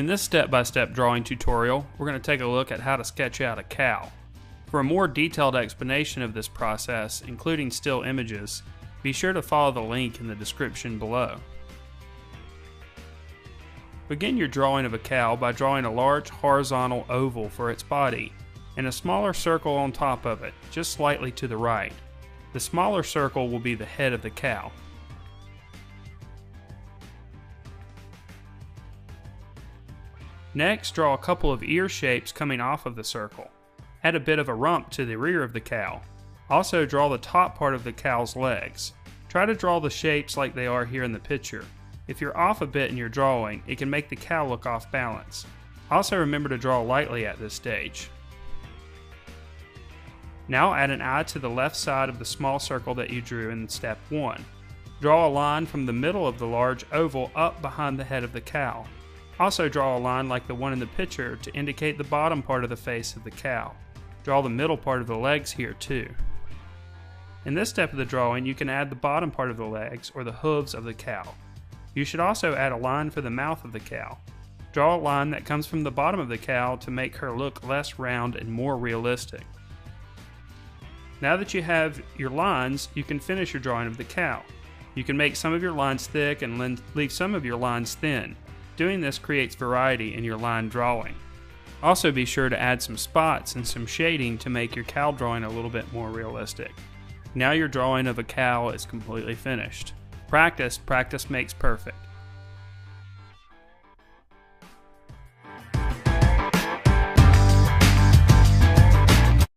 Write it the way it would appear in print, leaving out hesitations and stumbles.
In this step-by-step drawing tutorial, we're going to take a look at how to sketch out a cow. For a more detailed explanation of this process, including still images, be sure to follow the link in the description below. Begin your drawing of a cow by drawing a large horizontal oval for its body, and a smaller circle on top of it, just slightly to the right. The smaller circle will be the head of the cow. Next, draw a couple of ear shapes coming off of the circle. Add a bit of a rump to the rear of the cow. Also draw the top part of the cow's legs. Try to draw the shapes like they are here in the picture. If you're off a bit in your drawing, it can make the cow look off balance. Also remember to draw lightly at this stage. Now add an eye to the left side of the small circle that you drew in step 1. Draw a line from the middle of the large oval up behind the head of the cow. Also draw a line like the one in the picture to indicate the bottom part of the face of the cow. Draw the middle part of the legs here too. In this step of the drawing, you can add the bottom part of the legs or the hooves of the cow. You should also add a line for the mouth of the cow. Draw a line that comes from the bottom of the cow to make her look less round and more realistic. Now that you have your lines, you can finish your drawing of the cow. You can make some of your lines thick and leave some of your lines thin. Doing this creates variety in your line drawing. Also be sure to add some spots and some shading to make your cow drawing a little bit more realistic. Now your drawing of a cow is completely finished. Practice makes perfect.